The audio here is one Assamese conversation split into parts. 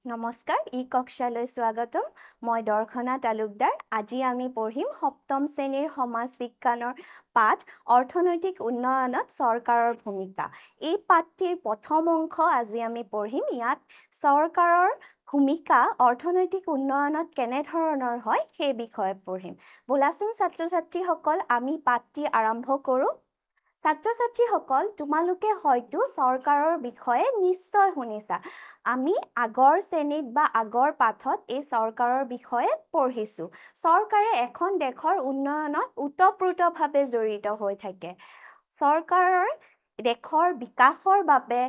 নমস্কাৰ কক্ষালৈ স্বাগতম মই দৰ্শনা তালুকদাৰ আজি আমি পঢ়িম সপ্তম শ্ৰেণীৰ সমাজ বিজ্ঞানৰ পাঠ অৰ্থনৈতিক উন্নয়নত চৰকাৰৰ ভূমিকা এই পাঠটিৰ প্ৰথম অংশ আজি আমি পঢ়িম ইয়াত চৰকাৰৰ ভূমিকা অৰ্থনৈতিক উন্নয়নত কেনে ধৰণৰ হয় সেই বিষয়ে পঢ়িম বলাচোন ছাত্ৰ-ছাত্ৰীসকল আমি পাঠটি আৰম্ভ কৰোঁ ছাত্ৰ-ছাত্ৰীসকল তোমালোকে হয়তো চৰকাৰৰ বিষয়ে নিশ্চয় শুনিছা আমি আগৰ শ্ৰেণীত বা আগৰ পাঠত এই চৰকাৰৰ বিষয়ে পঢ়িছো চৰকাৰে এখন দেশৰ উন্নয়নত ওতঃপ্ৰোতভাৱে জড়িত হৈ থাকে চৰকাৰৰ দেশৰ বিকাশৰ বাবে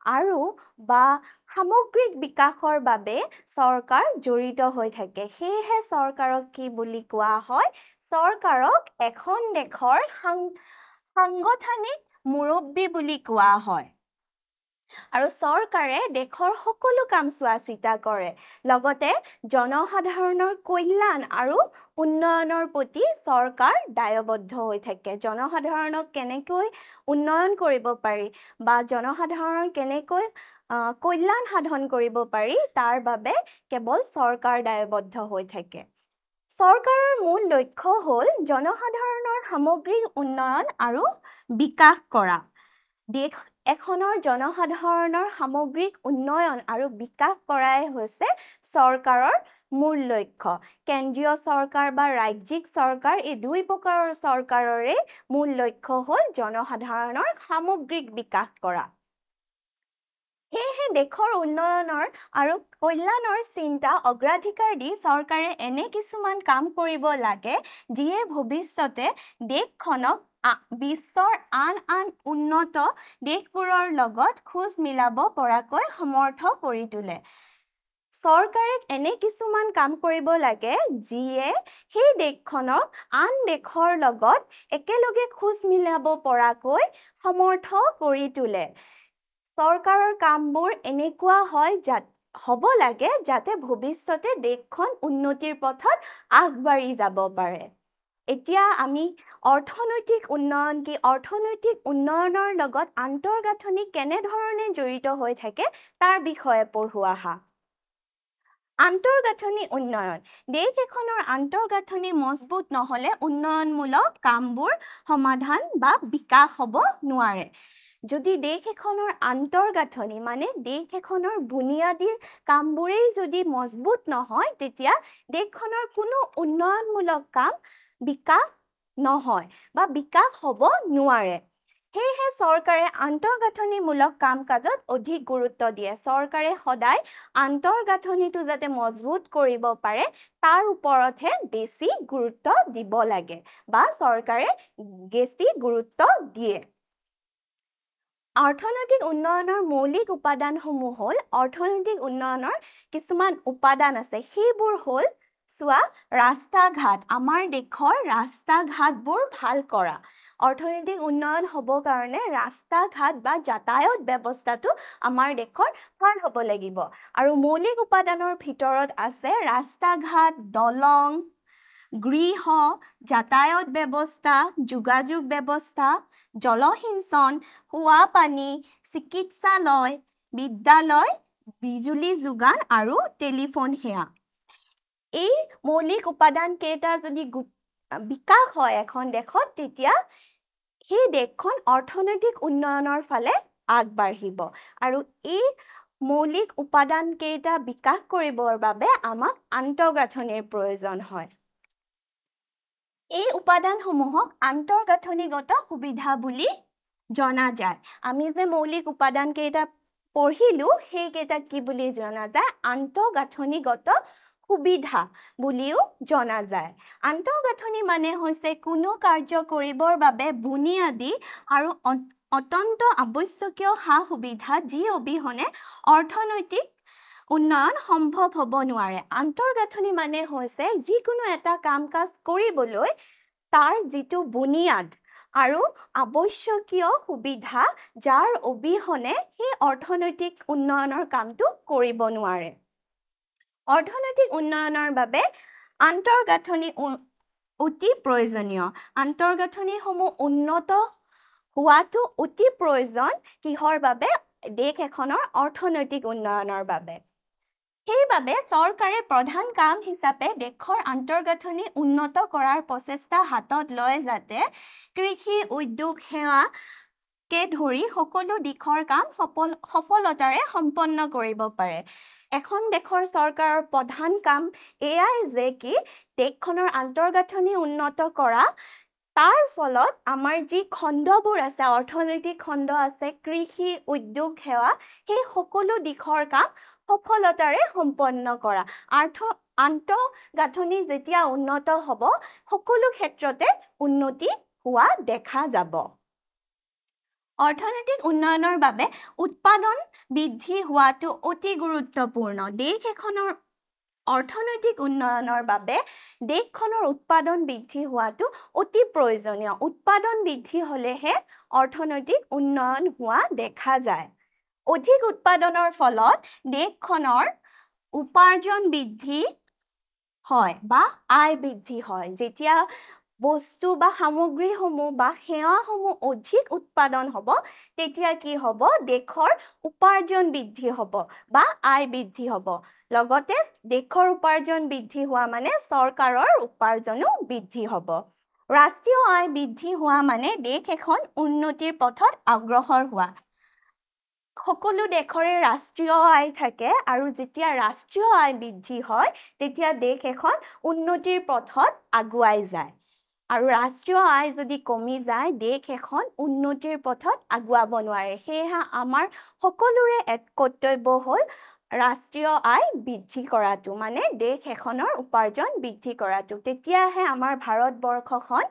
আৰু বা সামগ্ৰিক বিকাশৰ বাবে চৰকাৰ জড়িত হৈ থাকে সেয়েহে চৰকাৰক কি বুলি কোৱা হয় চৰকাৰক এখন দেশৰ সাংগঠনিক মুৰব্বী বুলি কোৱা হয় আৰু চৰকাৰে দেশৰ সকলো কাম চোৱা-চিতা কৰে লগতে জনসাধাৰণৰ কল্যাণ আৰু উন্নয়নৰ প্ৰতি চৰকাৰ দায়বদ্ধ হৈ থাকে জনসাধাৰণক কেনেকৈ উন্নয়ন কৰিব পাৰি বা জনসাধাৰণৰ কেনেকৈ কল্যাণ সাধন কৰিব পাৰি তাৰ বাবে কেৱল চৰকাৰ দায়বদ্ধ হৈ থাকে চৰকাৰৰ মূল লক্ষ্য হ'ল জনসাধাৰণৰ সামগ্ৰিক উন্নয়ন আৰু বিকাশ কৰা দেশ এখনৰ জনসাধাৰণৰ সামগ্ৰিক উন্নয়ন আৰু বিকাশ কৰাই হৈছে চৰকাৰৰ মূল লক্ষ্য কেন্দ্ৰীয় চৰকাৰ বা ৰাজ্যিক চৰকাৰ এই দুই প্ৰকাৰৰ চৰকাৰৰে মূল লক্ষ্য হ'ল জনসাধাৰণৰ সামগ্ৰিক বিকাশ কৰা সেয়েহে দেশৰ উন্নয়নৰ আৰু কল্যাণৰ চিন্তা অগ্ৰাধিকাৰ দি চৰকাৰে এনে কিছুমান কাম কৰিব লাগে যিয়ে ভৱিষ্যতে দেশখনক বিশ্বৰ আন উন্নত দেশবোৰৰ লগত খোজ মিলাব পৰাকৈ সমৰ্থ কৰি তোলে চৰকাৰে এনে কিছুমান কাম কৰিব লাগে যিয়ে সেই দেশখনক আন দেশৰ লগত একেলগে খোজ মিলাব পৰাকৈ সমৰ্থ কৰি তোলে চৰকাৰৰ কামবোৰ এনেকুৱা হয় হ'ব লাগে যাতে ভৱিষ্যতে দেশখন উন্নতিৰ পথত আগবাঢ়ি যাব পাৰে এতিয়া আমি অৰ্থনৈতিক উন্নয়ন কি অৰ্থনৈতিক উন্নয়নৰ লগত আন্তঃগাঁথনি কেনে ধৰণে জড়িত হৈ থাকে তাৰ বিষয়ে পঢ়ো আহা আন্তঃগাঁথনি উন্নয়ন দেশ এখনৰ আন্তঃগাঁথনি মজবুত নহলে উন্নয়নমূলক কামবোৰ সমাধান বা বিকাশ হ'ব নোৱাৰে যদি দেশ এখনৰ আন্তঃগাঁথনি মানে দেশ এখনৰ বুনিয়াদী কামবোৰেই যদি মজবুত নহয় তেতিয়া দেশখনৰ কোনো উন্নয়নমূলক কাম বিকাশ নহয় বা বিকাশ হ'ব নোৱাৰে সেয়েহে চৰকাৰে আন্তঃগাঁথনিমূলক কাম-কাজত অধিক গুৰুত্ব দিয়ে চৰকাৰে সদায় আন্তঃগাঁথনিটো যাতে মজবুত কৰিব পাৰে তাৰ ওপৰতহে বেছি গুৰুত্ব দিব লাগে বা চৰকাৰে বেছি গুৰুত্ব দিয়ে অৰ্থনৈতিক উন্নয়নৰ মৌলিক উপাদানসমূহ হ'ল অৰ্থনৈতিক উন্নয়নৰ কিছুমান উপাদান আছে সেইবোৰ হ'ল চোৱা ৰাস্তা-ঘাট আমাৰ দেশৰ ৰাস্তা-ঘাটবোৰ ভাল কৰা অৰ্থনৈতিক উন্নয়ন হ'ব কাৰণে ৰাস্তা-ঘাট বা যাতায়াত ব্যৱস্থাটো আমাৰ দেশৰ ভাল হ'ব লাগিব আৰু মৌলিক উপাদানৰ ভিতৰত আছে ৰাস্তা-ঘাট দলং গৃহ যাতায়াত ব্যৱস্থা যোগাযোগ ব্যৱস্থা জলসিঞ্চন খোৱা পানী চিকিৎসালয় বিদ্যালয় বিজুলী যোগান আৰু টেলিফোন সেৱা এই মৌলিক উপাদান কেইটা যদি বিকাশ হয় এখন দেশত তেতিয়া সেই দেশখন অৰ্থনৈতিক উন্নয়নৰ ফালে আগবাঢ়িব আৰু এই মৌলিক উপাদান কেইটা বিকাশ কৰিবৰ বাবে আমাক আন্তঃগাঁথনিৰ প্ৰয়োজন হয় এই উপাদানসমূহক আন্তঃগাঁথনিগত সুবিধা বুলি জনা যায় আমি যে মৌলিক উপাদান কেইটা পঢ়িলো সেই কেইটা কি বুলি জনা যায় আন্তঃগাঁথনিগত সুবিধা বুলিও জনা যায় আন্তঃগাঁথনি মানে হৈছে কোনো কাৰ্য কৰিবৰ বাবে বুনিয়াদী আৰু অত্যন্ত আৱশ্যকীয় সা-সুবিধা যি অবিহনে অৰ্থনৈতিক উন্নয়ন সম্ভৱ হ'ব নোৱাৰে আন্তঃগাঁথনি মানে হৈছে যিকোনো এটা কাম-কাজ কৰিবলৈ তাৰ যিটো বুনিয়াদ আৰু আৱশ্যকীয় সুবিধা যাৰ অবিহনে সেই অৰ্থনৈতিক উন্নয়নৰ কামটো কৰিব নোৱাৰে অৰ্থনৈতিক উন্নয়নৰ বাবে আন্তঃগাঁথনি অতি প্ৰয়োজনীয় আন্তঃগাঁথনিসমূহ উন্নত হোৱাটো অতি প্ৰয়োজন কিহৰ বাবে দেশ এখনৰ অৰ্থনৈতিক উন্নয়নৰ বাবে সেইবাবে চৰকাৰে প্ৰধান কাম হিচাপে দেশৰ আন্তঃগাঁথনি উন্নত কৰাৰ প্ৰচেষ্টা হাতত লয় যাতে কৃষি উদ্যোগ সেৱাকে ধৰি সকলো দিশৰ কাম সফলতাৰে সম্পন্ন কৰিব পাৰে এখন দেশৰ চৰকাৰৰ প্ৰধান কাম এয়াই যে কি দেশখনৰ আন্তঃগাঁথনি উন্নত কৰা তাৰ ফলত আমাৰ যি খণ্ডবোৰ আছে অৰ্থনৈতিক খণ্ড আছে কৃষি উদ্যোগ সেৱা সেই সকলো দিশৰ কাম সফলতাৰে সম্পন্ন কৰা আন্তঃগাঁথনি যেতিয়া উন্নত হ'ব সকলো ক্ষেত্ৰতে উন্নতি হোৱা দেখা যাব অৰ্থনৈতিক উন্নয়নৰ বাবে উৎপাদন বৃদ্ধি হোৱাটো অতি গুৰুত্বপূৰ্ণ দেশ এখনৰ অৰ্থনৈতিক উন্নয়নৰ বাবে দেশখনৰ উৎপাদন বৃদ্ধি হোৱাটো অতি প্ৰয়োজনীয় উৎপাদন বৃদ্ধি হ'লেহে অৰ্থনৈতিক উন্নয়ন হোৱা দেখা যায় অধিক উৎপাদনৰ ফলত দেশখনৰ উপাৰ্জন বৃদ্ধি হয় বা আয় বৃদ্ধি হয় যেতিয়া বস্তু বা সামগ্ৰীসমূহ বা সেৱাসমূহ অধিক উৎপাদন হ'ব তেতিয়া কি হ'ব দেশৰ উপাৰ্জন বৃদ্ধি হ'ব বা আয় বৃদ্ধি হ'ব লগতে দেশৰ উপাৰ্জন বৃদ্ধি হোৱা মানে চৰকাৰৰ উপাৰ্জনো বৃদ্ধি হ'ব ৰাষ্ট্ৰীয় আয় বৃদ্ধি হোৱা মানে দেশ এখন উন্নতিৰ পথত অগ্ৰসৰ হোৱা সকলো দেশৰে ৰাষ্ট্ৰীয় আয় থাকে আৰু যেতিয়া ৰাষ্ট্ৰীয় আয় বৃদ্ধি হয় তেতিয়া দেশ এখন উন্নতিৰ পথত আগুৱাই যায় আৰু ৰাষ্ট্ৰীয় আয় যদি কমি যায় দেশ এখন উন্নতিৰ পথত আগুৱাব নোৱাৰে সেয়েহে আমাৰ সকলোৰে এক কৰ্তব্য হ'ল ৰাষ্ট্ৰীয় আয় বৃদ্ধি কৰাটো মানে দেশ এখনৰ উপাৰ্জন বৃদ্ধি কৰাটো তেতিয়াহে আমাৰ ভাৰতবৰ্ষখন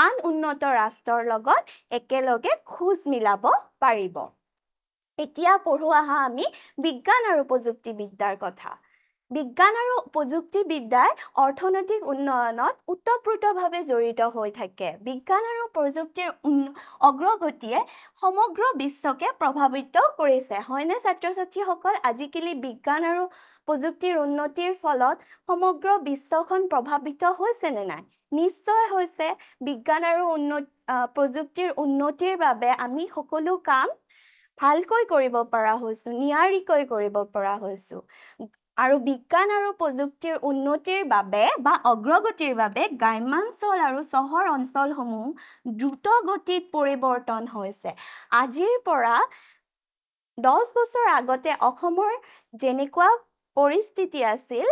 আন উন্নত ৰাষ্ট্ৰৰ লগত একেলগে খোজ মিলাব পাৰিব এতিয়া পঢ়ো আহা আমি বিজ্ঞান আৰু প্ৰযুক্তিবিদ্যাৰ কথা বিজ্ঞান আৰু প্ৰযুক্তিবিদ্যাই অৰ্থনৈতিক উন্নয়নত ওতঃপ্ৰোতভাৱে জড়িত হৈ থাকে বিজ্ঞান আৰু প্ৰযুক্তিৰ অগ্ৰগতিয়ে সমগ্ৰ বিশ্বকে প্ৰভাৱিত কৰিছে হয়নে ছাত্ৰ-ছাত্ৰীসকল আজিকালি বিজ্ঞান আৰু প্ৰযুক্তিৰ উন্নতিৰ ফলত সমগ্ৰ বিশ্বখন প্ৰভাৱিত হৈছে নে নাই নিশ্চয় হৈছে বিজ্ঞান আৰু প্ৰযুক্তিৰ উন্নতিৰ বাবে আমি সকলো কাম ভালকৈ কৰিব পৰা হৈছো নিয়াৰিকৈ কৰিব পৰা হৈছো আৰু বিজ্ঞান আৰু প্ৰযুক্তিৰ উন্নতিৰ বাবে বা অগ্ৰগতিৰ বাবে গ্ৰামাঞ্চল আৰু চহৰ অঞ্চলসমূহ দ্ৰুত গতিত পৰিৱৰ্তন হৈছে আজিৰ পৰা 10 বছৰ আগতে অসমৰ যেনেকুৱা পৰিস্থিতি আছিল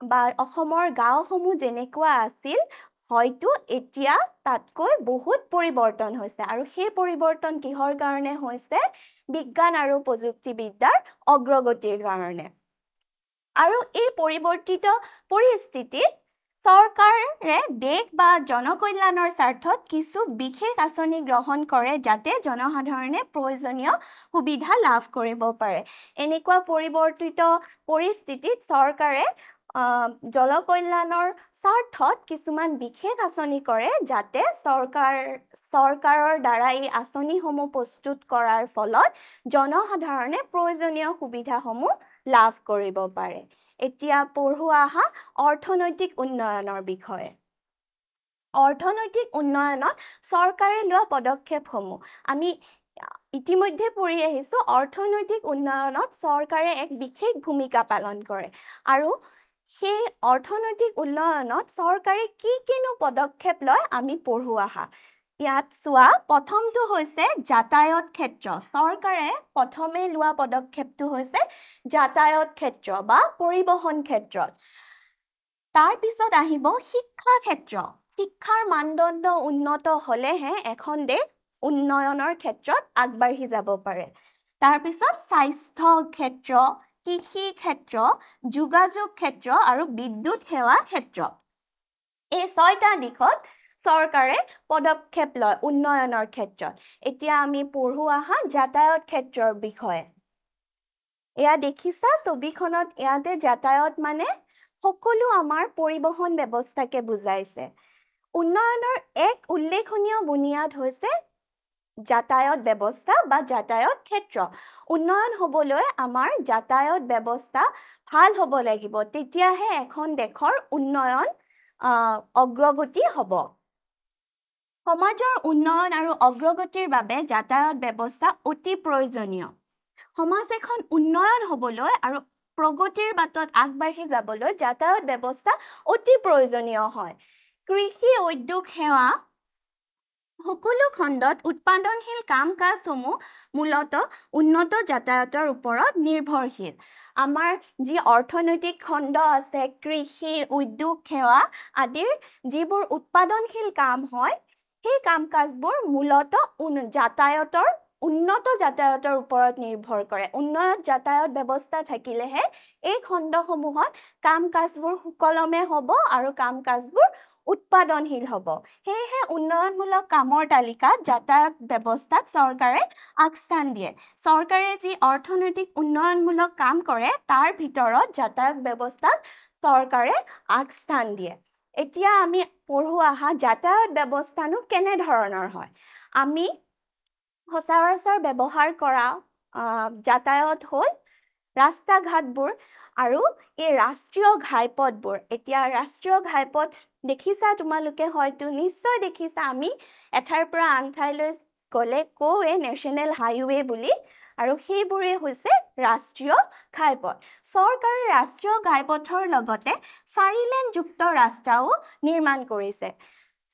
বা অসমৰ গাঁওসমূহ যেনেকুৱা আছিল হয়তো এতিয়া তাতকৈ বহুত পৰিৱৰ্তন হৈছে আৰু সেই পৰিৱৰ্তন কিহৰ কাৰণে হৈছে বিজ্ঞান আৰু প্ৰযুক্তিবিদ্যাৰ অগ্ৰগতিৰ কাৰণে আৰু এই পৰিৱৰ্তিত পৰিস্থিতিত চৰকাৰে দেশ বা জনকল্যাণৰ স্বাৰ্থত কিছু বিশেষ আঁচনি গ্ৰহণ কৰে যাতে জনসাধাৰণে প্ৰয়োজনীয় সুবিধা লাভ কৰিব পাৰে এনেকুৱা পৰিৱৰ্তিত পৰিস্থিতিত চৰকাৰে জনকল্যাণৰ স্বাৰ্থত কিছুমান বিশেষ আঁচনি কৰে যাতে চৰকাৰৰ দ্বাৰা এই আঁচনিসমূহ প্ৰস্তুত কৰাৰ ফলত জনসাধাৰণে প্ৰয়োজনীয় সুবিধাসমূহ লাভ কৰিব পাৰে এতিয়া পঢ়ো আহা অৰ্থনৈতিক উন্নয়নৰ বিষয়ে অৰ্থনৈতিক উন্নয়নত চৰকাৰে লোৱা পদক্ষেপসমূহ আমি ইতিমধ্যে পঢ়ি আহিছো অৰ্থনৈতিক উন্নয়নত চৰকাৰে এক বিশেষ ভূমিকা পালন কৰে আৰু সেই অৰ্থনৈতিক উন্নয়নত চৰকাৰে কিনো পদক্ষেপ লয় আমি পঢ়ো আহা ইয়াত চোৱা প্ৰথমটো হৈছে যাতায়াত ক্ষেত্ৰ চৰকাৰে প্ৰথমে লোৱা পদক্ষেপটো হৈছে যাতায়াত ক্ষেত্ৰ বা পৰিবহণ ক্ষেত্ৰত তাৰ পিছত আহিব শিক্ষা ক্ষেত্ৰ শিক্ষাৰ মানদণ্ড উন্নত হ'লেহে এখন দেশ উন্নয়নৰ ক্ষেত্ৰত আগবাঢ়ি যাব পাৰে তাৰ পিছত স্বাস্থ্য ক্ষেত্ৰ কৃষি ক্ষেত্ৰ যোগাযোগ ক্ষেত্ৰ আৰু বিদ্যুৎ সেৱা ক্ষেত্ৰ এই ছয়টা দিশত চৰকাৰে পদক্ষেপ লয় উন্নয়নৰ ক্ষেত্ৰত এতিয়া আমি পঢ়ো আহা যাতায়াত ক্ষেত্ৰৰ বিষয়ে এয়া দেখিছা ছবিখনত ইয়াতে যাতায়াত মানে সকলো আমাৰ পৰিবহণ ব্যৱস্থাকে বুজাইছে উন্নয়নৰ এক উল্লেখনীয় বুনিয়াদ হৈছে যাতায়াত ব্যৱস্থা বা যাতায়াত ক্ষেত্ৰ উন্নয়ন হ'বলৈ আমাৰ যাতায়াত ব্যৱস্থা ভাল হ'ব লাগিব তেতিয়াহে এখন দেশৰ উন্নয়ন অগ্ৰগতি হ'ব সমাজৰ উন্নয়ন আৰু অগ্ৰগতিৰ বাবে যাতায়াত ব্যৱস্থা অতি প্ৰয়োজনীয় সমাজ এখন উন্নয়ন হ'বলৈ আৰু প্ৰগতিৰ বাটত আগবাঢ়ি যাবলৈ যাতায়াত ব্যৱস্থা অতি প্ৰয়োজনীয় হয় কৃষি উদ্যোগ সেৱা সকলো খণ্ডত উৎপাদনশীল কাম-কাজসমূহ মূলতঃ উন্নত যাতায়াতৰ ওপৰত নিৰ্ভৰশীল আমাৰ যি অৰ্থনৈতিক খণ্ড আছে কৃষি উদ্যোগ সেৱা আদিৰ যিবোৰ উৎপাদনশীল কাম হয় সেই কাম-কাজবোৰ মূলতঃ যাতায়াতৰ উন্নত যাতায়াতৰ ওপৰত নিৰ্ভৰ কৰে উন্নত যাতায়াত ব্যৱস্থা থাকিলেহে এই খণ্ডসমূহত কাম-কাজবোৰ সুকলমে হ'ব আৰু কাম-কাজবোৰ উৎপাদনশীল হ'ব সেয়েহে উন্নয়নমূলক কামৰ তালিকাত যাতায়াত ব্যৱস্থাক চৰকাৰে আগস্থান দিয়ে চৰকাৰে যি অৰ্থনৈতিক উন্নয়নমূলক কাম কৰে তাৰ ভিতৰত যাতায়াত ব্যৱস্থাক চৰকাৰে আগস্থান দিয়ে এতিয়া আমি পঢ়ো আহা যাতায়াত ব্যৱস্থানো কেনে ধৰণৰ হয় আমি সচৰাচৰ ব্যৱহাৰ কৰা যাতায়াত হ'ল ৰাস্তা ঘাটবোৰ আৰু এই ৰাষ্ট্ৰীয় ঘাইপথবোৰ এতিয়া ৰাষ্ট্ৰীয় ঘাইপথ দেখিছা তোমালোকে হয়তো নিশ্চয় দেখিছা আমি এঠাইৰ পৰা আন ঠাইলৈ গ'লে কওঁৱে নেশ্যনেল হাইৱে বুলি আৰু সেইবোৰে হৈছে ৰাষ্ট্ৰীয় ঘাইপথ চৰকাৰে ৰাষ্ট্ৰীয় ঘাইপথৰ লগতে 4 লেনযুক্ত ৰাস্তাও নিৰ্মাণ কৰিছে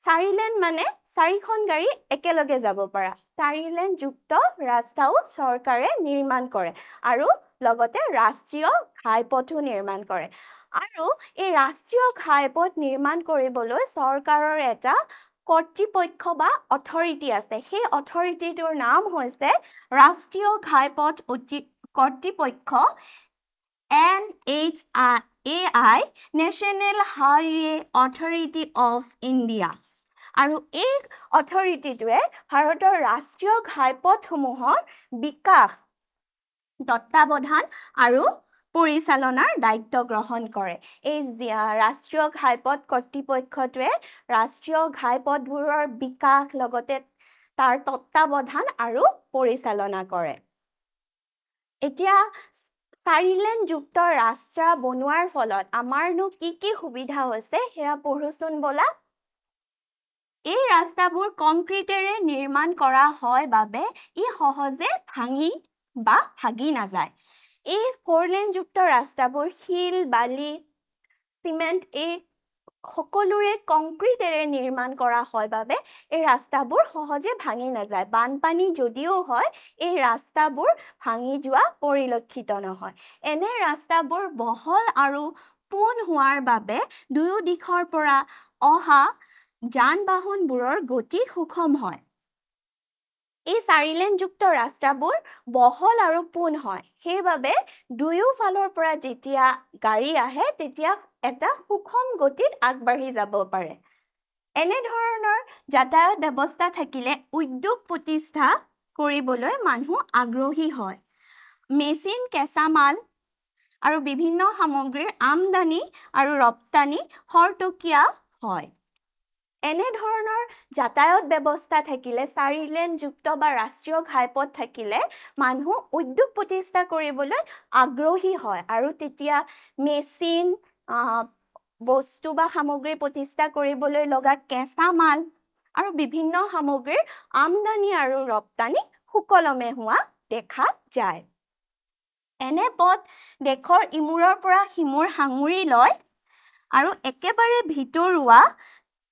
4 লেন মানে 4খন গাড়ী একেলগে যাব পৰা 4 লেনযুক্ত ৰাস্তাও চৰকাৰে নিৰ্মাণ কৰে আৰু লগতে ৰাষ্ট্ৰীয় ঘাইপথো নিৰ্মাণ কৰে আৰু এই ৰাষ্ট্ৰীয় ঘাইপথ নিৰ্মাণ কৰিবলৈ চৰকাৰৰ এটা কৰ্তৃপক্ষ বা অথৰিটি আছে সেই অথৰিটিটোৰ নাম হৈছে ৰাষ্ট্ৰীয় ঘাইপথ কৰ্তৃপক্ষ NHAI national highway authority of India আৰু এই অথৰিটিটোৱে ভাৰতৰ ৰাষ্ট্ৰীয় ঘাইপথসমূহৰ বিকাশ তত্ত্বাৱধান আৰু পৰিচালনাৰ দায়িত্ব গ্ৰহণ কৰে এই ৰাষ্ট্ৰীয় ঘাইপথ কৰ্তৃপক্ষটোৱে ৰাষ্ট্ৰীয় ঘাইপথবোৰৰ বিকাশ লগতে তাৰ তত্ত্বাৱধান আৰু পৰিচালনা কৰে এতিয়া 4 লেনযুক্ত ৰাস্তা বনোৱাৰ ফলত আমাৰনো কি সুবিধা হৈছে সেয়া পঢ়োচোন বলা এই ৰাস্তাবোৰ কংক্ৰিটেৰে নিৰ্মাণ কৰা হয় বাবে ই সহজে ভাগি নাযায় এই 4 লেনযুক্ত ৰাস্তাবোৰ শিল বালি চিমেণ্ট এই সকলোৰে কংক্ৰিটেৰে নিৰ্মাণ কৰা হয় বাবে এই ৰাস্তাবোৰ সহজে ভাঙি নাযায় বানপানী যদিও হয় এই ৰাস্তাবোৰ ভাঙি যোৱা পৰিলক্ষিত নহয় এনে ৰাস্তাবোৰ বহল আৰু পোন হোৱাৰ বাবে দুয়ো দিশৰ পৰা অহা যান-বাহনবোৰৰ গতি সুষম হয় এই 4 লেনযুক্ত ৰাস্তাবোৰ বহল আৰু পোন হয় সেইবাবে দুয়ো ফালৰ পৰা যেতিয়া গাড়ী আহে তেতিয়া এটা সুষম গতিত আগবাঢ়ি যাব পাৰে এনে ধৰণৰ যাতায়াত ব্যৱস্থা থাকিলে উদ্যোগ প্ৰতিষ্ঠা কৰিবলৈ মানুহ আগ্ৰহী হয় মেচিন কেঁচামাল আৰু বিভিন্ন সামগ্ৰীৰ আমদানি আৰু ৰপ্তানি খৰতকীয়া হয় এনে ধৰণৰ যাতায়াত ব্যৱস্থা থাকিলে 4 লেনযুক্ত বা ৰাষ্ট্ৰীয় ঘাইপথ থাকিলে মানুহ উদ্যোগ প্ৰতিষ্ঠা কৰিবলৈ আগ্ৰহী হয় আৰু তেতিয়া মেচিন বস্তু বা সামগ্ৰী প্ৰতিষ্ঠা কৰিবলৈ লগা কেঁচামাল আৰু বিভিন্ন সামগ্ৰীৰ আমদানি আৰু ৰপ্তানি সুকলমে হোৱা দেখা যায় এনে পথ দেশৰ ইমূৰৰ পৰা সিমূৰ সাঙুৰি লয় আৰু একেবাৰে ভিতৰুৱা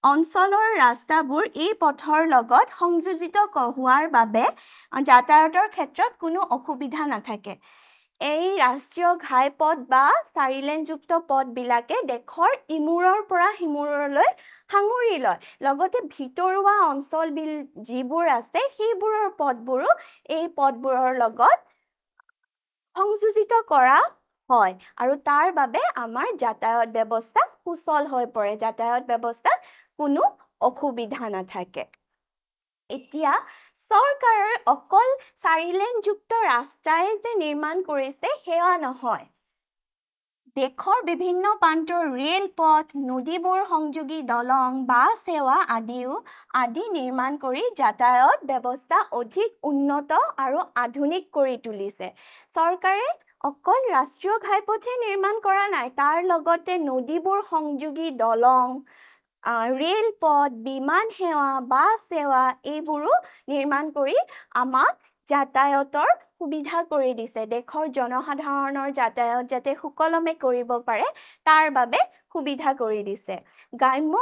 অঞ্চলৰ ৰাস্তাবোৰ এই পথৰ লগত সংযোজিত হোৱাৰ বাবে যাতায়াতৰ ক্ষেত্ৰত কোনো অসুবিধা নাথাকে এই ৰাষ্ট্ৰীয় ঘাইপথ বা 4 লেনযুক্ত পথবিলাকে দেশৰ ইমূৰৰ পৰা সিমূৰলৈ সাঙুৰি লয় লগতে ভিতৰুৱা অঞ্চল যিবোৰ আছে সেইবোৰৰ পথবোৰো এই পথবোৰৰ লগত সংযোজিত কৰা হয় আৰু তাৰ বাবে আমাৰ যাতায়াত ব্যৱস্থা সুচল হৈ পৰে যাতায়াত ব্যৱস্থাত কোনো অসুবিধা নাথাকে এতিয়া চৰকাৰৰ অকল 4 লেনযুক্ত ৰাস্তাই যে নিৰ্মাণ কৰিছে সেয়া নহয় দেশৰ বিভিন্ন প্ৰান্তৰ ৰেলপথ নদীবোৰ সংযোগী দলং বাছ সেৱা আদি নিৰ্মাণ কৰি যাতায়াত ব্যৱস্থা অধিক উন্নত আৰু আধুনিক কৰি তুলিছে চৰকাৰে অকল ৰাষ্ট্ৰীয় ঘাইপথে নিৰ্মাণ কৰা নাই তাৰ লগতে নদীবোৰ সংযোগী দলং ৰেলপথ বিমান সেৱা বাছ সেৱা এইবোৰো নিৰ্মাণ কৰি আমাক যাতায়াতৰ সুবিধা কৰি দিছে দেশৰ জনসাধাৰণৰ যাতায়াত যাতে সুকলমে কৰিব পাৰে তাৰ বাবে সুবিধা কৰি দিছে গ্ৰাম্য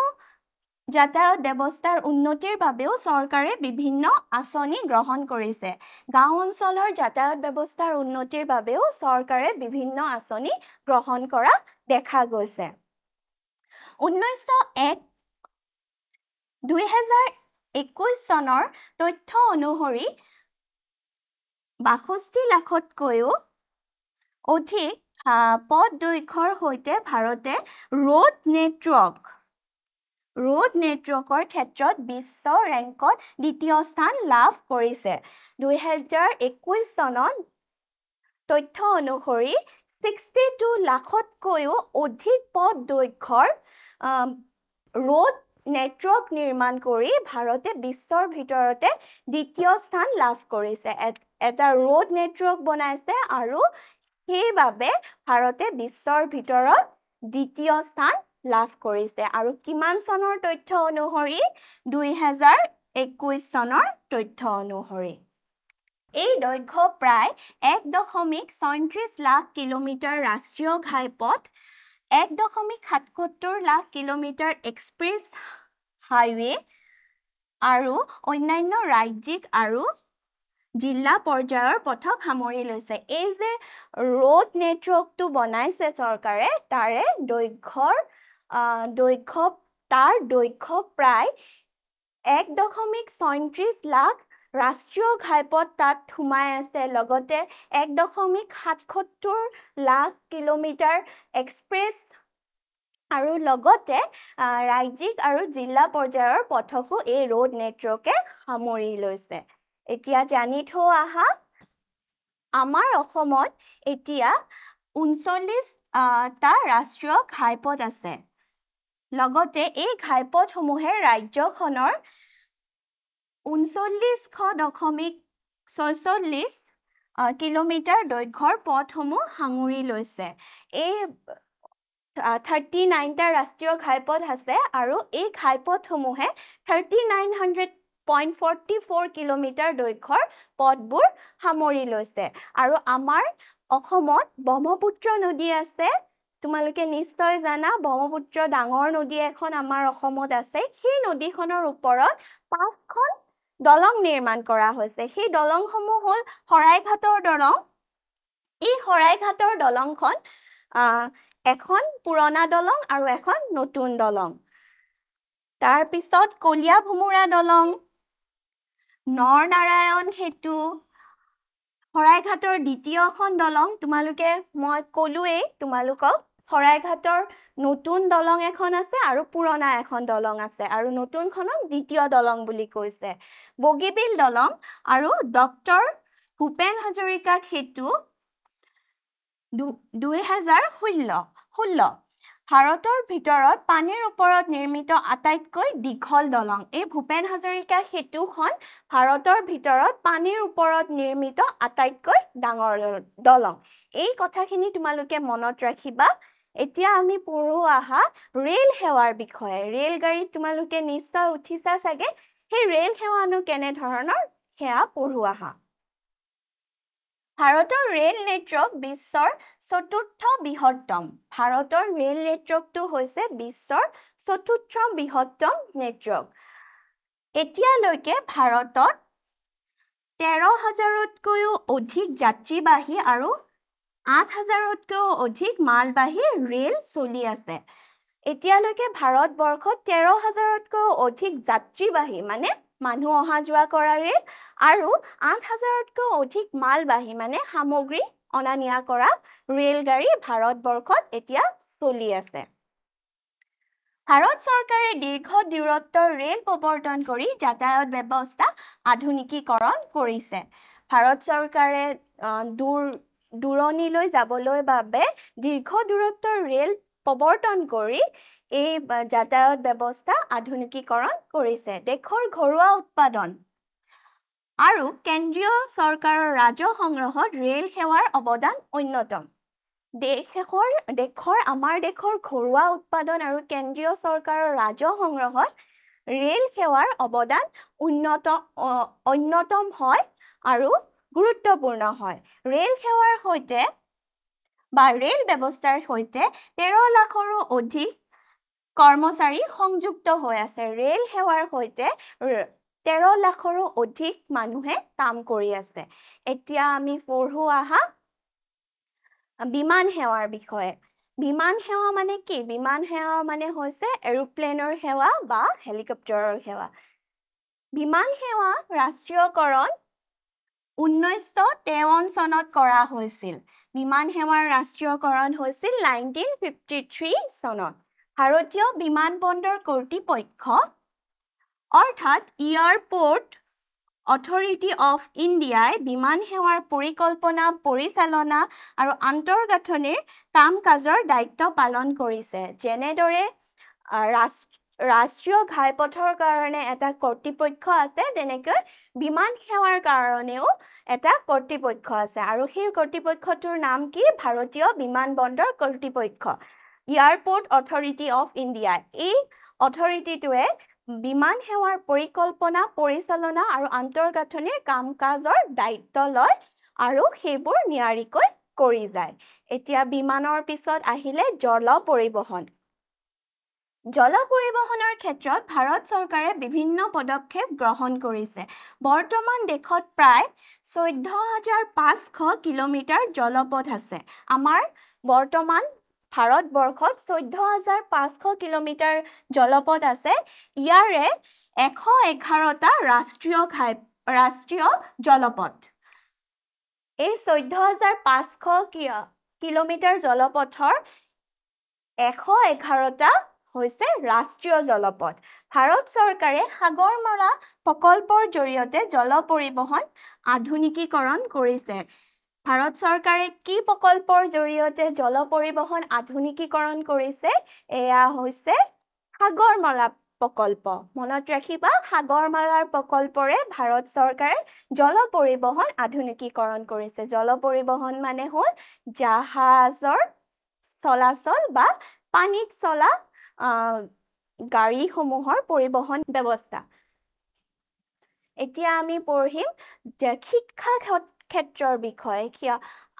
যাতায়াত ব্যৱস্থাৰ উন্নতিৰ বাবেও চৰকাৰে বিভিন্ন আঁচনি গ্ৰহণ কৰিছে গাঁও অঞ্চলৰ যাতায়াত ব্যৱস্থাৰ উন্নতিৰ বাবেও চৰকাৰে বিভিন্ন আঁচনি গ্ৰহণ কৰা দেখা গৈছে 2021 চনৰ তথ্য অনুসৰি 62 লাখতকৈও অধিক পথ দৈৰ্ঘ্যৰ সৈতে ভাৰতে ৰোড নেটৱৰ্কৰ ক্ষেত্ৰত বিশ্ব ৰেংকত দ্বিতীয় স্থান লাভ কৰিছে 2021 চনত তথ্য অনুসৰি 62 লাখতকৈও অধিক পথ দৈৰ্ঘ্যৰ ৰোড নেটৱৰ্ক নিৰ্মাণ কৰি ভাৰতে বিশ্বৰ ভিতৰতে দ্বিতীয় স্থান লাভ কৰিছে এটা ৰোড নেটৱৰ্ক বনাইছে আৰু সেইবাবে ভাৰতে বিশ্বৰ ভিতৰত দ্বিতীয় স্থান লাভ কৰিছে আৰু কিমান চনৰ তথ্য অনুসৰি 2021 চনৰ তথ্য অনুসৰি এই দৈৰ্ঘ্য প্ৰায় 1.37 লাখ কিলোমিটাৰ ৰাষ্ট্ৰীয় ঘাইপথ 1.77 লাখ কিলোমিটাৰ এক্সপ্ৰেছ হাইৱে আৰু অন্যান্য ৰাজ্যিক আৰু জিলা পৰ্যায়ৰ পথক সামৰি লৈছে এই যে ৰোড নেটৱৰ্কটো বনাইছে চৰকাৰে তাৰে দৈৰ্ঘ্য প্ৰায় 1.37 লাখ ৰাষ্ট্ৰীয় ঘাইপথ তাত সোমাই আছে লগতে 1.77 লাখ কিলোমিটাৰ এক্সপ্ৰেছ আৰু লগতে ৰাজ্যিক আৰু জিলা পৰ্যায়ৰ পথকো এই ৰোড নেটৱৰ্কে সামৰি লৈছে এতিয়া জানি থৈ আহা আমাৰ অসমত এতিয়া 39 টা ৰাষ্ট্ৰীয় ঘাইপথ আছে লগতে এই ঘাইপথসমূহে ৰাজ্যখনৰ 39.46 কিলোমিটাৰ দৈৰ্ঘ্যৰ পথসমূহ সাঙুৰি লৈছে এই 39টা ৰাষ্ট্ৰীয় ঘাইপথ আছে আৰু এই ঘাইপথসমূহে 3900.44 কিলোমিটাৰ দৈৰ্ঘ্যৰ পথবোৰ সামৰি লৈছে আৰু আমাৰ অসমত ব্ৰহ্মপুত্ৰ নদী আছে তোমালোকে নিশ্চয় জানা ব্ৰহ্মপুত্ৰ ডাঙৰ নদী এখন আমাৰ অসমত আছে সেই নদীখনৰ ওপৰত 5খন দলং নিৰ্মাণ কৰা হৈছে সেই দলংসমূহ হ'ল শৰাইঘাটৰ দলং এই শৰাইঘাটৰ দলংখন এখন পুৰণা দলং আৰু এখন নতুন দলং তাৰ পিছত কলিয়া ভুমুৰা দলং নৰনাৰায়ণ সেতু শৰাইঘাটৰ দ্বিতীয়খন দলং তোমালোকে মই কলোৱেই তোমালোকক শৰাইঘাটৰ নতুন দলং এখন আছে আৰু পুৰণা এখন দলং আছে আৰু নতুনখনক দ্বিতীয় দলং বুলি কৈছে বগীবিল দলং আৰু ডক্টৰ ভূপেন হাজৰিকা সেতু 2016 ভাৰতৰ ভিতৰত পানীৰ ওপৰত নিৰ্মিত আটাইতকৈ দীঘল দলং এই ভূপেন হাজৰিকা সেতুখন ভাৰতৰ ভিতৰত পানীৰ ওপৰত নিৰ্মিত আটাইতকৈ ডাঙৰ দলং এই কথাখিনি তোমালোকে মনত ৰাখিবা এতিয়া আমি পঢ়ো আহা ৰেল সেৱাৰ বিষয়ে ৰেল গাড়ীত তোমালোকে নিশ্চয় উঠিছা চাগে সেই ৰেল সেৱানো কেনে ধৰণৰ সেয়া পঢ়ো আহা ভাৰতৰ ৰেল নেটৱৰ্ক বিশ্বৰ চতুৰ্থ বৃহত্তম ভাৰতৰ ৰেল নেটৱৰ্কটো হৈছে বিশ্বৰ চতুৰ্থ বৃহত্তম নেটৱৰ্ক এতিয়ালৈকে ভাৰতত 13,000তকৈও অধিক যাত্ৰীবাহী আৰু 8,000তকৈও অধিক মালবাহী ৰেল চলি আছে এতিয়ালৈকে ভাৰতবৰ্ষত 13,000তকৈও অধিক যাত্ৰীবাহী মানে মানুহ অহা যোৱা কৰা ৰেল আৰু 8,000তকৈও অধিক মালবাহী মানে সামগ্ৰী অনা নিয়া কৰা ৰেলগাড়ী ভাৰতবৰ্ষত এতিয়া চলি আছে ভাৰত চৰকাৰে দীৰ্ঘ দূৰত্বৰ ৰেল প্ৰৱৰ্তন কৰি যাতায়াত ব্যৱস্থা আধুনিকীকৰণ কৰিছে ভাৰত চৰকাৰে দূৰণিলৈ যাবলৈ বাবে দীৰ্ঘ দূৰত্বৰ ৰেল প্ৰৱৰ্তন কৰি এই যাতায়াত ব্যৱস্থা আধুনিকীকৰণ কৰিছে দেশৰ ঘৰুৱা উৎপাদন আৰু কেন্দ্ৰীয় চৰকাৰৰ ৰাজহ সংগ্ৰহত ৰেল সেৱাৰ অৱদান অন্যতম আমাৰ দেশৰ ঘৰুৱা উৎপাদন আৰু কেন্দ্ৰীয় চৰকাৰৰ ৰাজহ সংগ্ৰহত ৰেল সেৱাৰ অৱদান অন্যতম হয় আৰু গুৰুত্বপূৰ্ণ হয় ৰেল সেৱাৰ সৈতে বা ৰেল ব্যৱস্থাৰ সৈতে 13 লাখৰো অধিক কৰ্মচাৰী সংযুক্ত হৈ আছে ৰেল সেৱাৰ সৈতে 13 লাখৰো অধিক মানুহে কাম কৰি আছে এতিয়া আমি পঢ়ো আহা বিমান সেৱাৰ বিষয়ে বিমান সেৱা মানে কি বিমান সেৱা মানে হৈছে এৰোপ্লেনৰ সেৱা বা হেলিকপ্টাৰৰ সেৱা বিমান সেৱা ৰাষ্ট্ৰীয়কৰণ 1953 চনত কৰা হৈছিল বিমান সেৱাৰ ৰাষ্ট্ৰীয়কৰণ হৈছিল 1953 চনত ভাৰতীয় বিমানবন্দৰ কৰ্তৃপক্ষ অৰ্থাৎ এয়াৰপোৰ্ট অথৰিটি অফ ইণ্ডিয়াই বিমান সেৱাৰ পৰিকল্পনা পৰিচালনা আৰু আন্তঃগাঁথনিৰ কাম-কাজৰ দায়িত্ব পালন কৰিছে যেনেদৰে ৰাষ্ট্ৰীয় ঘাইপথৰ কাৰণে এটা কৰ্তৃপক্ষ আছে তেনেকৈ বিমান সেৱাৰ কাৰণেও এটা কৰ্তৃপক্ষ আছে আৰু সেই কৰ্তৃপক্ষটোৰ নাম কি ভাৰতীয় বিমানবন্দৰ কৰ্তৃপক্ষ এয়াৰপোৰ্ট অথৰিটি অফ ইণ্ডিয়া এই অথৰিটিটোৱে বিমান সেৱাৰ পৰিকল্পনা পৰিচালনা আৰু আন্তঃগাঁথনিৰ কাম-কাজৰ দায়িত্ব লয় আৰু সেইবোৰ নিয়াৰিকৈ কৰি যায় এতিয়া বিমানৰ পিছত আহিলে জল পৰিবহণ জল পৰিবহণৰ ক্ষেত্ৰত ভাৰত চৰকাৰে বিভিন্ন পদক্ষেপ গ্ৰহণ কৰিছে বৰ্তমান দেশত প্ৰায় 14,500 কিলোমিটাৰ জলপথ আছে আমাৰ বৰ্তমান ভাৰতবৰ্ষত 14,500 কিলোমিটাৰ জলপথ আছে ইয়াৰে 111টা ৰাষ্ট্ৰীয় জলপথ এই 14,500 কিলোমিটাৰ জলপথৰ 111টা হৈছে ৰাষ্ট্ৰীয় জলপথ ভাৰত চৰকাৰে সাগৰমালা প্ৰকল্পৰ জৰিয়তে জল পৰিবহণ আধুনিকীকৰণ কৰিছে ভাৰত চৰকাৰে কি প্ৰকল্পৰ জৰিয়তে জল পৰিবহণ আধুনিকীকৰণ কৰিছে এয়া হৈছে সাগৰমালা প্ৰকল্প মনত ৰাখিবা সাগৰমালাৰ প্ৰকল্পৰে ভাৰত চৰকাৰে জল পৰিবহণ আধুনিকীকৰণ কৰিছে জল পৰিবহণ মানে হ'ল জাহাজৰ চলাচল বা পানীত চলা গাড়ীসমূহৰ পৰিবহণ ব্যৱস্থা এতিয়া আমি পঢ়িম শিক্ষা ক্ষেত্ৰৰ বিষয়ে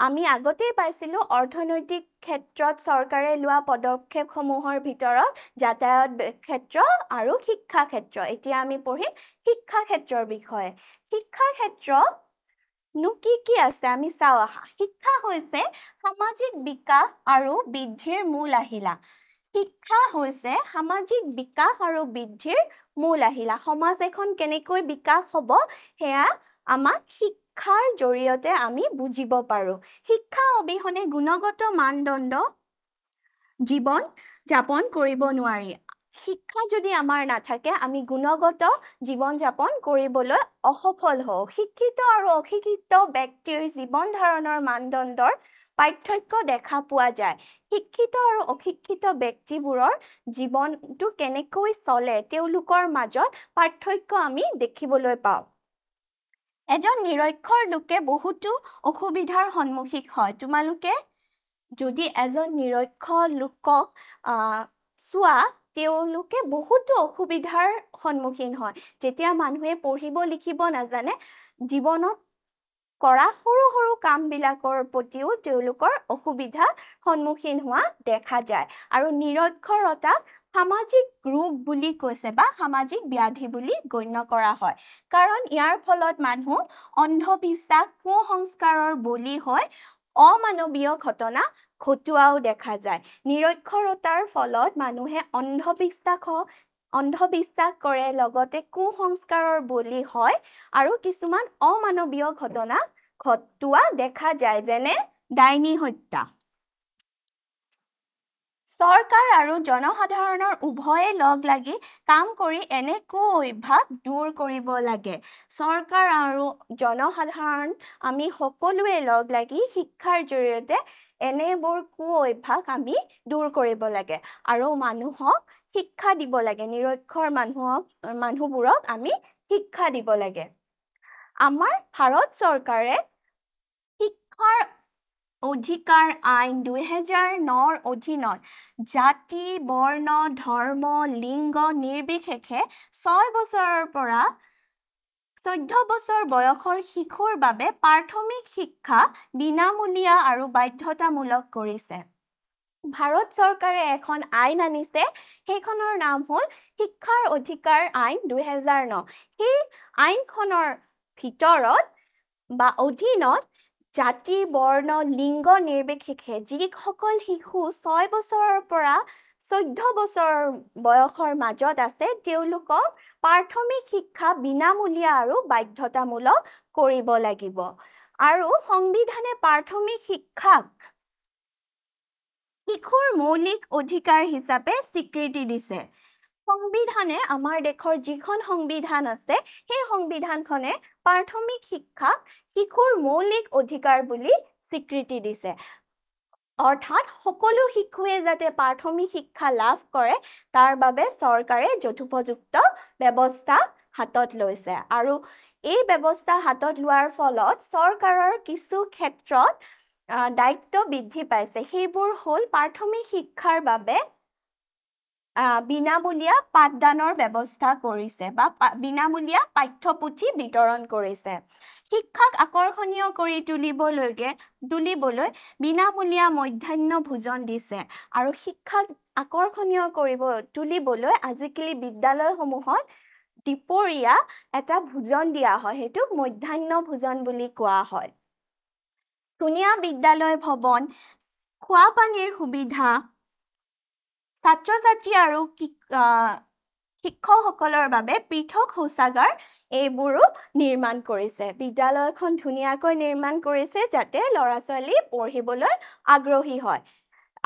আমি আগতেই পাইছিলোঁ অৰ্থনৈতিক ক্ষেত্ৰত চৰকাৰে লোৱা পদক্ষেপসমূহৰ ভিতৰত যাতায়াত ক্ষেত্ৰ আৰু শিক্ষা ক্ষেত্ৰ এতিয়া আমি পঢ়িম শিক্ষা ক্ষেত্ৰৰ বিষয়ে শিক্ষা ক্ষেত্ৰ কি আছে আমি চাওঁ আহা শিক্ষা হৈছে সামাজিক বিকাশ আৰু বৃদ্ধিৰ মূল আহিলা শিক্ষা হৈছে সামাজিক বিকাশ আৰু বৃদ্ধিৰ মূল আহিলা সমাজ এখন কেনেকৈ বিকাশ হ'ব সেয়া আমাক শিক্ষাৰ জৰিয়তে আমি বুজিব পাৰো শিক্ষা অবিহনে গুণগত মানদণ্ড জীৱন যাপন কৰিব নোৱাৰি শিক্ষা যদি আমাৰ নাথাকে আমি গুণগত জীৱন যাপন কৰিবলৈ অসফল হওঁ শিক্ষিত আৰু অশিক্ষিত ব্যক্তিৰ জীৱন ধাৰণৰ মানদণ্ডৰ পাৰ্থক্য দেখা পোৱা যায় শিক্ষিত আৰু অশিক্ষিত ব্যক্তিবোৰৰ জীৱনটো কেনেকৈ চলে তেওঁলোকৰ মাজত পাৰ্থক্য আমি দেখিবলৈ পাওঁ এজন নিৰক্ষৰ লোকে বহুতো অসুবিধাৰ সন্মুখীন হয় তোমালোকে যদি এজন নিৰক্ষৰ লোকক চোৱা তেওঁলোকে বহুতো অসুবিধাৰ সন্মুখীন হয় যেতিয়া মানুহে পঢ়িব লিখিব নাজানে জীৱনত কৰা সৰু সৰু কামবিলাকৰ প্ৰতিও তেওঁলোকৰ অসুবিধাৰ সন্মুখীন হোৱা দেখা যায় আৰু নিৰক্ষৰতা সামাজিক ৰোগ বুলি কৈছে বা সামাজিক ব্যাধি বুলি গণ্য কৰা হয় কাৰণ ইয়াৰ ফলত মানুহ অন্ধবিশ্বাস কুসংস্কাৰৰ বলি হৈ অমানৱীয় ঘটনা ঘটুৱাও দেখা যায় নিৰক্ষৰতাৰ ফলত মানুহে অন্ধবিশ্বাস কৰে লগতে কুসংস্কাৰৰ বলি হয় আৰু কিছুমান অমানৱীয় ঘটনা ঘটুৱা দেখা যায় যেনে ডাইনী হত্যা চৰকাৰ আৰু জনসাধাৰণৰ উভয়ে লগ লাগি কাম কৰি এনে কুঅভ্যাস দূৰ কৰিব লাগে চৰকাৰ আৰু জনসাধাৰণ আমি সকলোৱে লগ লাগি শিক্ষাৰ জৰিয়তে এনেবোৰ কুঅভ্যাস আমি দূৰ কৰিব লাগে আৰু মানুহক শিক্ষা দিব লাগে নিৰক্ষৰ মানুহবোৰক আমি শিক্ষা দিব লাগে আমাৰ ভাৰত চৰকাৰে শিক্ষাৰ অধিকাৰ আইন 2009ৰ অধীনত জাতি বৰ্ণ ধৰ্ম লিংগ নিৰ্বিশেষে 6 বছৰৰ পৰা 14 বছৰ বয়সৰ শিশুৰ বাবে প্ৰাথমিক শিক্ষা বিনামূলীয়া আৰু বাধ্যতামূলক কৰিছে। ভাৰত চৰকাৰে এখন আইন আনিছে, সেইখনৰ নাম হ'ল শিক্ষাৰ অধিকাৰ আইন 2009। সেই আইনখনৰ ভিতৰত বা অধীনত জাতি, বৰ্ণ, লিংগ নিৰ্বিশেষে যিসকল শিশু 6 বছৰৰ পৰা 14 বছৰ বয়সৰ মাজত আছে, তেওঁলোকক প্ৰাথমিক শিক্ষা বিনামূলীয়া আৰু বাধ্যতামূলক কৰিব লাগিব। আৰু সংবিধানে প্ৰাথমিক শিক্ষাক শিশুৰ মৌলিক অধিকাৰ হিচাপে স্বীকৃতি দিছে। সংবিধানে আমাৰ দেশৰ যিখন সংবিধান আছে, সেই সংবিধানখনে প্ৰাথমিক শিক্ষাক শিশুৰ মৌলিক অধিকাৰ বুলি স্বীকৃতি দিছে। অৰ্থাৎ সকলো শিশুৱে যাতে প্ৰাথমিক শিক্ষা লাভ কৰে, তাৰ বাবে চৰকাৰে যথোপযুক্ত ব্যৱস্থা হাতত লৈছে। আৰু এই ব্যৱস্থা হাতত লোৱাৰ ফলত চৰকাৰৰ কিছু ক্ষেত্ৰত দায়িত্ব বৃদ্ধি পাইছে। সেইবোৰ হ'ল প্ৰাথমিক শিক্ষাৰ বাবে বিনামূলীয়া পাঠদানৰ ব্যৱস্থা কৰিছে বা বিনামূলীয়া পাঠ্যপুথি বিতৰণ কৰিছে। শিক্ষাক আকৰ্ষণীয় কৰি তুলিবলৈ বিনামূলীয়া মধ্যাহ্ন ভোজন দিছে। আৰু শিক্ষাক আকৰ্ষণীয় তুলিবলৈ আজিকালি বিদ্যালয়সমূহত দুপৰীয়া এটা ভোজন দিয়া হয়, সেইটোক মধ্যাহ্ন ভোজন বুলি কোৱা হয়। ধুনীয়া বিদ্যালয় ভৱন, খোৱা পানীৰ সুবিধা, ছাত্ৰ-ছাত্ৰী আৰু শিক্ষকসকলৰ বাবে পৃথক শৌচাগাৰ, এইবোৰো নিৰ্মাণ কৰিছে। বিদ্যালয়খন ধুনীয়াকৈ নিৰ্মাণ কৰিছে যাতে ল'ৰা-ছোৱালী পঢ়িবলৈ আগ্ৰহী হয়।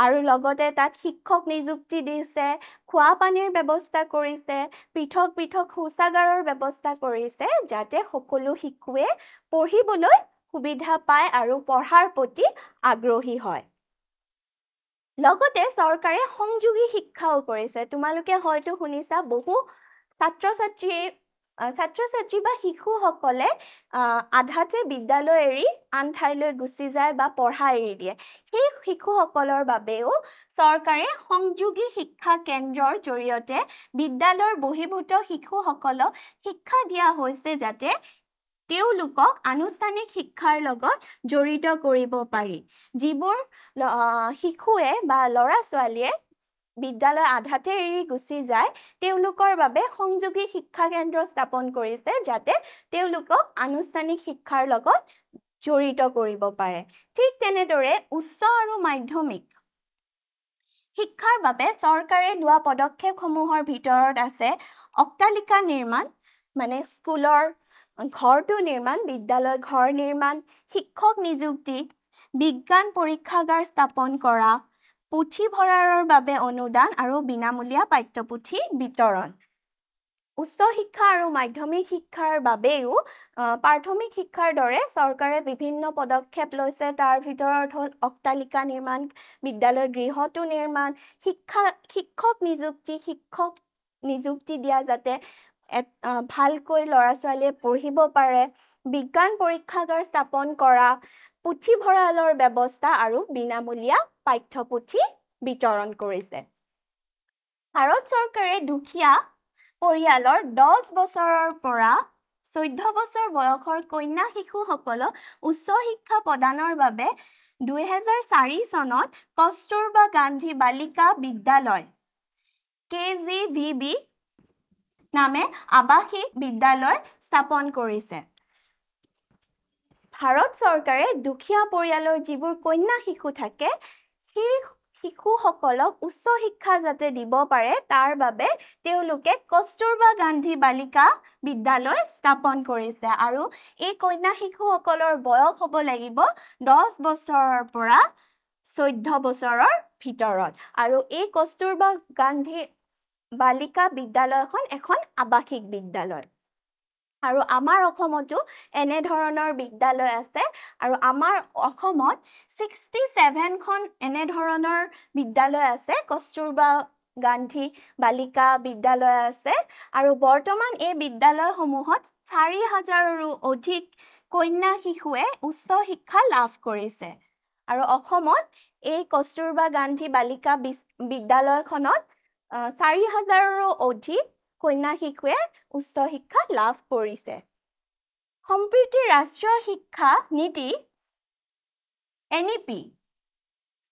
আৰু লগতে তাত শিক্ষক নিযুক্তি দিছে, খোৱা পানীৰ ব্যৱস্থা কৰিছে, পৃথক পৃথক শৌচাগাৰৰ ব্যৱস্থা কৰিছে, যাতে সকলো শিশুৱে পঢ়িবলৈ সুবিধা পায় আৰু পঢ়াৰ প্ৰতি আগ্ৰহী হয়। লগতে চৰকাৰে সংযোগী শিক্ষাও কৰিছে। তোমালোকে হয়তো শুনিছা, বহু ছাত্ৰ-ছাত্ৰী বা শিশুসকলে আধাতে বিদ্যালয় এৰি আন ঠাইলৈ গুচি যায় বা পঢ়া এৰি দিয়ে। সেই শিশুসকলৰ বাবেও চৰকাৰে সংযোগী শিক্ষা কেন্দ্ৰৰ জৰিয়তে বিদ্যালয়ৰ বহিৰ্ভূত শিশুসকলক শিক্ষা দিয়া হৈছে, যাতে তেওঁলোকক আনুষ্ঠানিক শিক্ষাৰ লগত জড়িত কৰিব পাৰি। যিবোৰ শিশুৱে বা ল'ৰা-ছোৱালীয়ে বিদ্যালয় আধাতে এৰি গুচি যায়, তেওঁলোকৰ বাবে সংযোগী শিক্ষা কেন্দ্ৰ স্থাপন কৰিছে, যাতে তেওঁলোকক আনুষ্ঠানিক শিক্ষাৰ লগত জড়িত কৰিব পাৰে। ঠিক তেনেদৰে উচ্চ আৰু মাধ্যমিক শিক্ষাৰ বাবে চৰকাৰে লোৱা পদক্ষেপসমূহৰ ভিতৰত আছে অট্টালিকা নিৰ্মাণ, মানে স্কুলৰ ঘৰটো নিৰ্মাণ, বিদ্যালয় ঘৰ নিৰ্মাণ, শিক্ষক নিযুক্তি, বিজ্ঞান পৰীক্ষাগাৰ স্থাপন কৰা, পুথিভঁৰালৰ বাবে অনুদান আৰু বিনামূলীয়া পাঠ্যপুথি বিতৰণ। উচ্চ শিক্ষা আৰু মাধ্যমিক শিক্ষাৰ বাবেও প্ৰাথমিক শিক্ষাৰ দৰে চৰকাৰে বিভিন্ন পদক্ষেপ লৈছে। তাৰ ভিতৰত হ'ল অট্টালিকা নিৰ্মাণ, বিদ্যালয় গৃহটো নিৰ্মাণ, শিক্ষক নিযুক্তি দিয়া, যাতে ভালকৈ ল'ৰা-ছোৱালীয়ে পঢ়িব পাৰে, বিজ্ঞান পৰীক্ষাগাৰ স্থাপন কৰা, পুথিভঁৰালৰ ব্যৱস্থা আৰু বিনামূলীয়া পাঠ্যপুথি বিতৰণ কৰিছে। ভাৰত চৰকাৰে দুখীয়া পৰিয়ালৰ 10 বছৰৰ পৰা 14 বছৰ বয়সৰ কন্যা শিশুসকলক উচ্চ শিক্ষা প্ৰদানৰ বাবে 2004 চনত কস্তুৰবা গান্ধী বালিকা বিদ্যালয় KGVB নামে আৱাসিক বিদ্যালয় স্থাপন কৰিছে। ভাৰত চৰকাৰে দুখীয়া পৰিয়ালৰ যিবোৰ কন্যা শিশু থাকে, সেই শিশুসকলক উচ্চ শিক্ষা যাতে দিব পাৰে, তাৰ বাবে তেওঁলোকে কস্তুৰবা গান্ধী বালিকা বিদ্যালয় স্থাপন কৰিছে। আৰু এই কন্যা শিশুসকলৰ বয়স হ'ব লাগিব 10 বছৰৰ পৰা 14 বছৰৰ ভিতৰত। আৰু এই কস্তুৰবা গান্ধী বালিকা বিদ্যালয়খন এখন আৱাসিক বিদ্যালয়। আৰু আমাৰ অসমতো এনেধৰণৰ বিদ্যালয় আছে। আৰু আমাৰ অসমত 67খন এনেধৰণৰ বিদ্যালয় আছে, কস্তুৰবা গান্ধী বালিকা বিদ্যালয় আছে। আৰু বৰ্তমান এই বিদ্যালয়সমূহত 4000ৰো অধিক কন্যা শিশুৱে উচ্চ শিক্ষা লাভ কৰিছে। আৰু অসমত এই কস্তুৰবা গান্ধী বালিকা বিদ্যালয়খনত 4000ৰো অধিক কন্যা শিশুৱে উচ্চ শিক্ষা লাভ কৰিছে। সম্প্ৰতি ৰাষ্ট্ৰীয় শিক্ষা নীতি NEP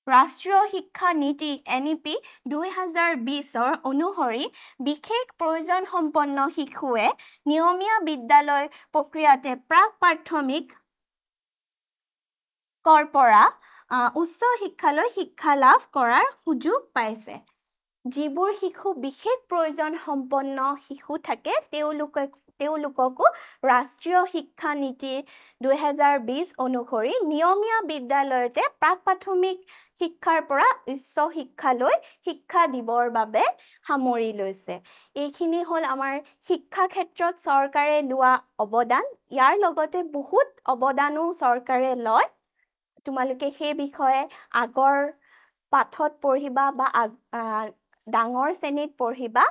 ৰাষ্ট্ৰীয় শিক্ষা নীতি NEP 2020 অনুসৰি বিশেষ প্ৰয়োজন সম্পন্ন শিশুৱে নিয়মীয়া বিদ্যালয় প্ৰক্ৰিয়াতে প্ৰাক-প্ৰাথমিক কৰ পৰা উচ্চ শিক্ষালৈ শিক্ষা লাভ কৰাৰ সুযোগ পাইছে। যিবোৰ শিশু বিশেষ প্ৰয়োজন সম্পন্ন শিশু থাকে তেওঁলোককো ৰাষ্ট্ৰীয় শিক্ষা নীতি 2020 অনুসৰি নিয়মীয়া বিদ্যালয়তে প্ৰাক-প্ৰাথমিক শিক্ষাৰ পৰা উচ্চ শিক্ষালৈ শিক্ষা দিবৰ বাবে সামৰি লৈছে। এইখিনি হ'ল আমাৰ শিক্ষা ক্ষেত্ৰত চৰকাৰে লোৱা অৱদান। ইয়াৰ লগতে বহুত অৱদানো চৰকাৰে লয়। তোমালোকে সেই বিষয়ে আগৰ পাঠত পঢ়িবা বা ডাঙৰ শ্ৰেণীত পঢ়িবা।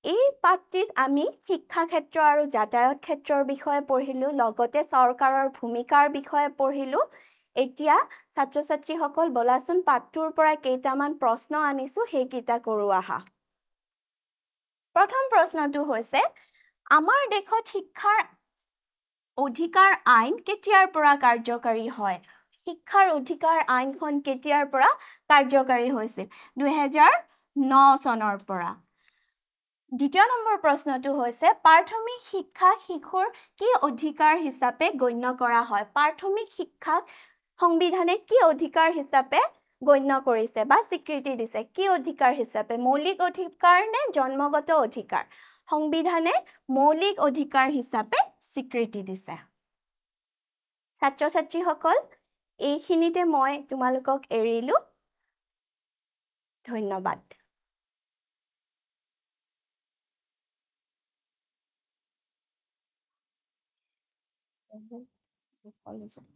এই পাঠটিত আমি শিক্ষা ক্ষেত্ৰ আৰু যাতায়াত ক্ষেত্ৰৰ বিষয়ে পঢ়িলো, লগতে চৰকাৰৰ ভূমিকাৰ বিষয়ে পঢ়িলো। এতিয়া ছাত্ৰ-ছাত্ৰীসকল বলাচোন পাঠটোৰ পৰা কেইটামান প্ৰশ্ন আনিছো, সেইকেইটা কৰো আহা। প্ৰথম প্ৰশ্নটো হৈছে, আমাৰ দেশত শিক্ষাৰ অধিকাৰ আইন কেতিয়াৰ পৰা কাৰ্যকাৰী হয়? শিক্ষাৰ অধিকাৰ আইনখন কেতিয়াৰ পৰা কাৰ্যকাৰী হৈছিল? 2009 চনৰ পৰা। দ্বিতীয় নম্বৰ প্ৰশ্নটো হৈছে, প্ৰাথমিক শিক্ষাক শিশুৰ কি অধিকাৰ হিচাপে গণ্য কৰা হয়? প্ৰাথমিক শিক্ষাক সংবিধানে কি অধিকাৰ হিচাপে গণ্য কৰিছে বা স্বীকৃতি দিছে? কি অধিকাৰ হিচাপে? মৌলিক অধিকাৰ নে জন্মগত অধিকাৰ? সংবিধানে মৌলিক অধিকাৰ হিচাপে স্বীকৃতি দিছে। ছাত্ৰ-ছাত্ৰীসকল, এইখিনিতে মই তোমালোকক এৰিলো। ধন্যবাদ।